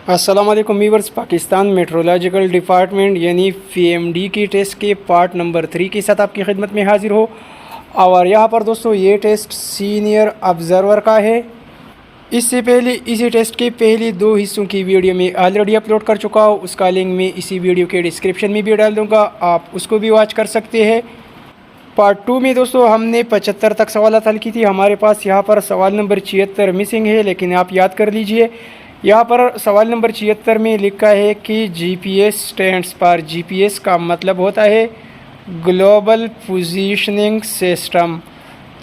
अस्सलाम वालेकुम viewers. Pakistan meteorological department यानी पीएमडी की टेस्ट के पार्ट नंबर 3 के साथ आपकी खिदमत में हाजिर हो। और यहाँ पर दोस्तों ये टेस्ट सीनियर ऑब्ज़र्वर का है। इससे पहले इसी टेस्ट के पहले 2 हिस्सों की वीडियो में ऑलरेडी अपलोड कर चुका हूँ। उसका लिंक मैं इसी वीडियो के डिस्क्रिप्शन में भी डाल दूँगा, आप उसको भी वॉच कर सकते हैं। पार्ट 2 में दोस्तों हमने 75 तक सवाल हल की थी। हमारे पास यहाँ पर सवाल नंबर 76 मिसिंग है, लेकिन आप याद कर लीजिए। यहाँ पर सवाल नंबर 76 में लिखा है कि जीपीएस स्टैंड्स पर, जीपीएस का मतलब होता है ग्लोबल पोजीशनिंग सिस्टम।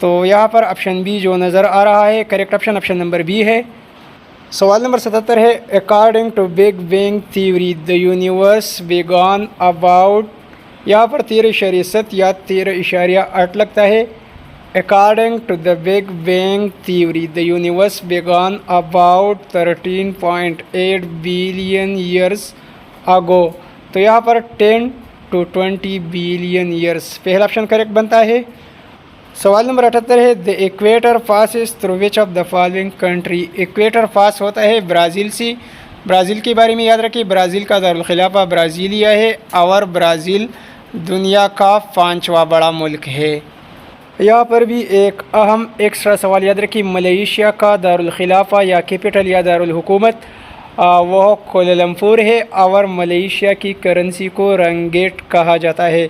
तो यहाँ पर ऑप्शन बी जो नज़र आ रहा है, correct option option number B है। सवाल नंबर 77 है, according to big bang theory the universe began about, यहाँ पर 13.7 या 13.8 लगता है। According to the Big Bang Theory, the universe began about 13.8 billion years ago. तो यहाँ पर 10 to 20 billion years पहला ऑप्शन करेक्ट बनता है। सवाल नंबर 78 है, the equator passes through which of the following country. Equator pass होता है ब्राज़ील से। ब्राज़ील के बारे में याद रखिए, ब्राज़ील का दारुल खिलाफा ब्राज़ीलिया है और ब्राज़ील दुनिया का 5वां बड़ा मुल्क है। यहाँ पर भी एक अहम एक्स्ट्रा सवाल याद रखिए, मलेशिया का दारुल खिलाफा या कैपिटल या दारुल हुकूमत वह कोलमपुर है और मलेशिया की करेंसी को रंगेट कहा जाता है।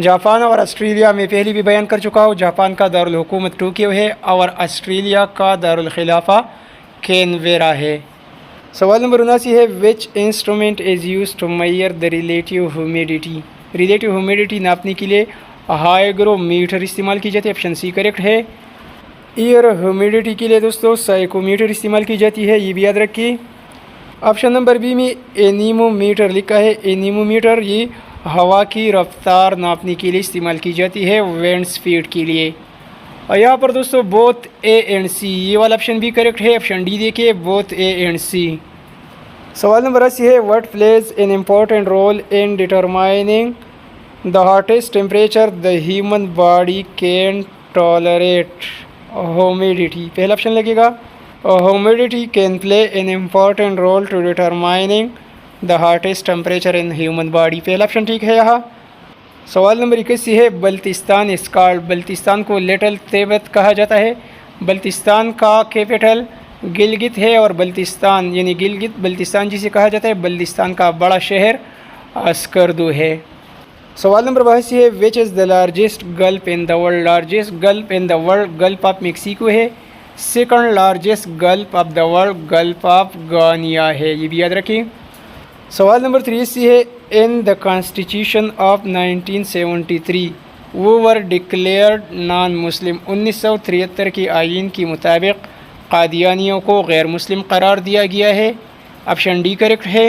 जापान और ऑस्ट्रेलिया में पहले भी बयान कर चुका हूँ, जापान का दारुल हुकूमत टोक्यो है और ऑस्ट्रेलिया का दारुल खिलाफा कैनबेरा है। सवाल नंबर 79 है, which instrument is use to measure the relative humidity. Relative humidity नापने के लिए हाइग्रोमीटर इस्तेमाल की जाती है, ऑप्शन सी करेक्ट है। एयर ह्यूमिडिटी के लिए दोस्तों साइकोमीटर इस्तेमाल की जाती है, ये भी याद रखिए। ऑप्शन नंबर बी में एनीमोमीटर लिखा है। एनीमोमीटर ये हवा की रफ्तार नापने के लिए इस्तेमाल की जाती है, विंड स्पीड के लिए। और यहाँ पर दोस्तों बोथ ए एंड सी, ये वाला ऑप्शन भी करेक्ट है, ऑप्शन डी देखिए, बोथ ए एंड सी। सवाल नंबर 80 है, what plays an important role in determining the hottest temperature the human body can tolerate। humidity पहला ऑप्शन लगेगा। humidity can play an important role to determining the hottest temperature in human body, पहला option ठीक है यहाँ। सवाल number 81 है, Baltistan scold. Baltistan को little Tibet कहा जाता है। बल्तिस्तान का कैपिटल गिलगित है और बल्तिस्तान यानी गिलगित बल्तिस्तान जिसे कहा जाता है, बल्तिस्तान का बड़ा शहर अस्कर्दू है। सवाल नंबर 82 है, which is the largest gulf in the world. Largest gulf in the world gulf of Mexico है। Second largest gulf of the world gulf of Guinea है, ये भी याद रखिए। सवाल नंबर 83 है, इन द कॉन्स्टिट्यूशन ऑफ 1973 वो वर डिक्लेयर्ड नॉन मुस्लिम। 1973 के आइन के मुताबिक कादियानियों को गैर मुस्लिम करार दिया गया है, ऑप्शन डी करेक्ट है।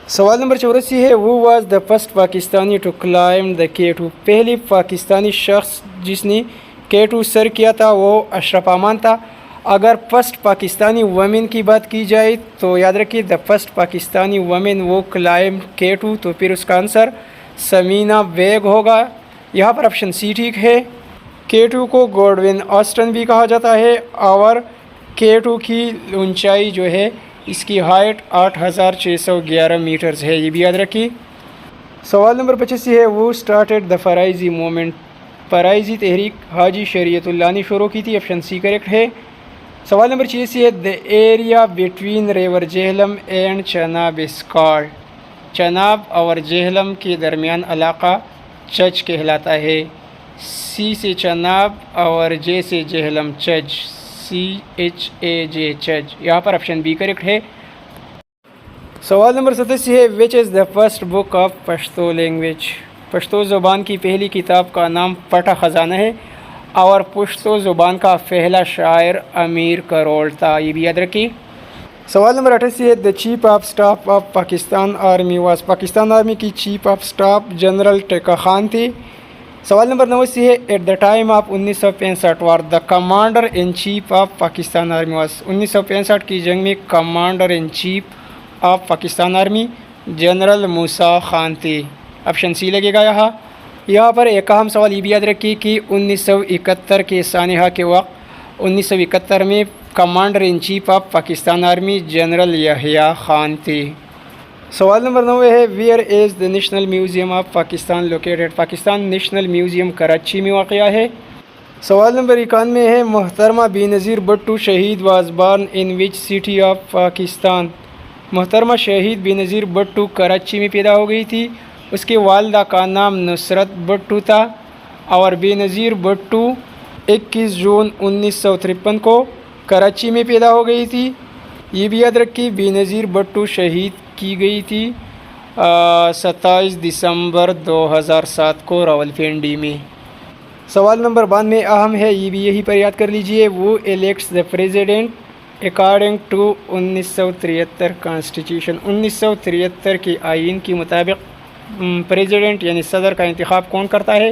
सवाल नंबर 84 है, वो was the first Pakistani to climb the K2। पहले पाकिस्तानी शख्स जिसने K2 सर किया था वो अशरफ अमान था। अगर फर्स्ट पाकिस्तानी वमेन की बात की जाए तो याद रखिए द फर्स्ट पाकिस्तानी वमेन वो क्लाइम K2, तो फिर उसका आंसर समीना बेग होगा। यहाँ पर ऑप्शन सी ठीक है। K2 को गॉडविन ऑस्टन भी कहा जाता है और K2 की ऊंचाई जो है इसकी हाइट 8611 मीटर्स है, ये भी याद रखिए। सवाल नंबर 85 है, वो started the Faraizi movement. Faraizi तहरीक हाजी शरीयतुल्लाह ने शुरू की थी, ऑप्शन सी करेक्ट है। सवाल नंबर 86 है, the area between river Jhelum and Chenab is called. Chenab और जेहलम के दरमियान इलाका चच कहलाता है। सी से चनाब और जे से जेहलम, चच, CHAJ चज, यहाँ पर ऑप्शन बी करेक्ट है। सवाल नंबर 87 है, which is the first book of Pashto language. Pashto ज़ुबान की पहली किताब का नाम पटा ख़जाना है और पश्तो ज़ुबान का पहला शायर अमीर करोल था, ये भी याद रखिए। सवाल नंबर 88 है, the chief of staff of Pakistan army was. Pakistan army की chief of staff general Tikka Khan थी। सवाल नंबर 89 है, at the time of 1965 war the commander in chief of Pakistan army was. 1965 की जंग में commander in chief of Pakistan army general Musa Khan थे, option सी लगेगा यहाँ पर एक अहम सवाल ये भी याद रखिए कि 1971 के सानहा के वक्त 1971 में commander in chief of Pakistan army general Yahya Khan تھے۔ سوال نمبر 9 ہے where is the national museum of Pakistan located? Pakistan national museum Karachi میں واقع ہے۔ سوال نمبر 91 ہے محترمہ بے نظیر بھٹو شہید was barn in which city of Pakistan? محترمہ شہید بے نظیر بھٹو کراچی میں پیدا ہو گئی تھی۔ اس کے والدہ کا نام نصرت بھٹو تھا اور بے نظیر بھٹو 21 جون 1953 کو کراچی میں پیدا ہو گئی تھی۔ یہ بھی یاد رکھیے بے نظیر بھٹو شہید کی گئی تھی 27 دسمبر 2007 کو راولپنڈی میں۔ سوال نمبر 92 اہم ہے، یہ بھی یہی پر یاد کر لیجئے۔ وہ elects the president according to 1973 constitution? 1973 کے آئین کے مطابق پریزیڈنٹ یعنی صدر کا انتخاب کون کرتا ہے؟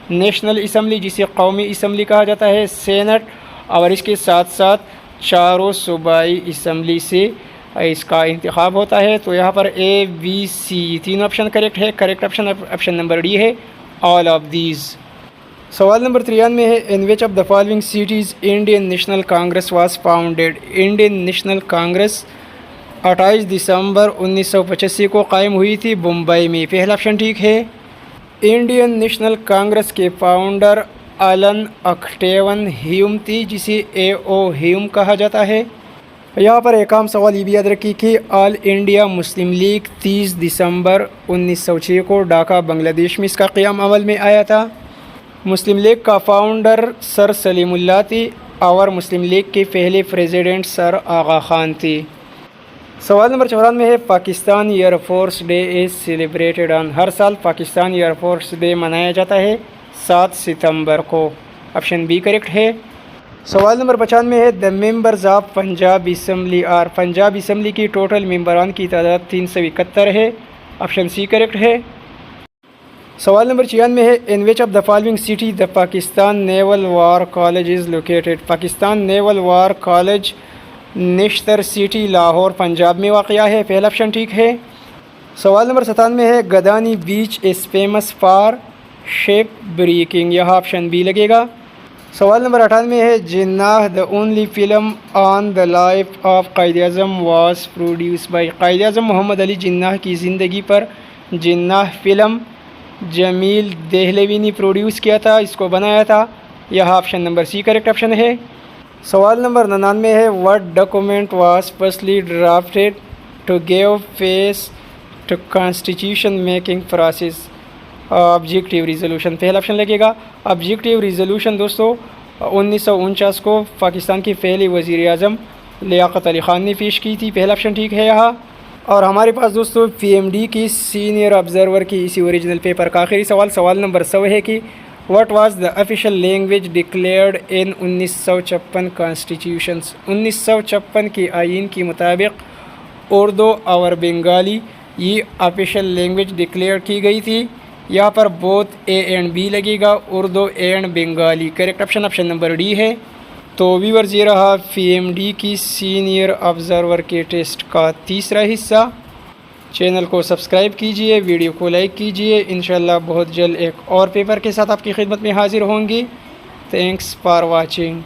نیشنل اسمبلی، جسے قومی اسمبلی کہا جاتا ہے، سینٹ اور اس کے ساتھ ساتھ چاروں صوبائی اسمبلی سے اس کا انتخاب ہوتا ہے۔ تو یہاں پر اے بی سی تینوں آپشن کریکٹ ہے۔ کریکٹ آپشن نمبر ڈی ہے، آل آف دیز۔ سوال نمبر 93 ہے in which of the following cities Indian National Congress was founded? Indian National Congress 28 دسمبر 1985 کو قائم ہوئی تھی بمبئی میں۔ پہلا آپشن ٹھیک ہے۔ انڈین نیشنل کانگریس کے فاؤنڈر ایلن اکٹیون ہیوم تھی، جسے اے او ہیوم کہا جاتا ہے۔ یہاں پر ایک عام سوال یہ بھی یاد رکھیے کہ آل انڈیا مسلم لیگ 30 دسمبر 1906 کو ڈھاکہ بنگلہ دیش میں اس کا قیام عمل میں آیا تھا۔ مسلم لیگ کا فاؤنڈر سر سلیم اللہ تھے اور مسلم لیگ کے پہلے پریزیڈنٹ سر آغا خان تھے۔ سوال نمبر 94 ہے Pakistan air force day is celebrated on? ہر سال پاکستان ایئر فورس ڈے منایا جاتا ہے 7 ستمبر کو۔ آپشن بی کریکٹ ہے۔ سوال نمبر 95 ہے the members of Punjab assembly are? Punjab assembly کی ٹوٹل ممبران کی تعداد 371 ہے۔ آپشن سی کریکٹ ہے۔ سوال نمبر 96 ہے in which of the following city the Pakistan naval war college is located? Pakistan naval war college Nishtar city Lahore Punjab میں واقع ہے۔ پہلا آپشن ٹھیک ہے۔ سوال نمبر 97 ہے Gadani beach is famous for ship breaking? یہاں آپشن بی لگے گا۔ سوال نمبر 98 ہے Jinnah the only film on the life of Quaid Azam was produce by? Quaid Azam محمد علی جناح کی زندگی پر جناح فلم جمیل دہلوی نے پروڈیوس کیا تھا، اس کو بنایا تھا۔ یہاں option number C correct option ہے۔ سوال نمبر 99 ہے what document was firstly drafted to give face to constitution making process? Objective resolution. پہلا آپشن لگے گا۔ آبجیکٹیو ریزولوشن دوستو 1949 کو پاکستان کے پہلے وزیر اعظم لیاقت علی خان نے پیش کی تھی۔ پہلا آپشن ٹھیک ہے یہاں۔ اور ہمارے پاس دوستو PMD کی سینئر آبزرور کی اسی اوریجنل پیپر کا آخری سوال نمبر 100 ہے کہ what was the official language declared in 1956 constitutions? 1956 کے آئین کے مطابق اردو اور بنگالی یہ آفیشیل لینگویج ڈکلیئر کی گئی تھی۔ یہاں پر بوتھ اے اینڈ بی لگے گا، Urdu and Bengali. Correct option number D ہے۔ تو ویورز یہ رہا PMD کی سینئر آبزرور کے ٹیسٹ کا تیسرا حصہ۔ چینل کو سبسکرائب کیجئے، ویڈیو کو لائک کیجئے۔ انشاءاللہ بہت جلد ایک اور پیپر کے ساتھ آپ کی خدمت میں حاضر ہوں گے۔ Thanks for watching.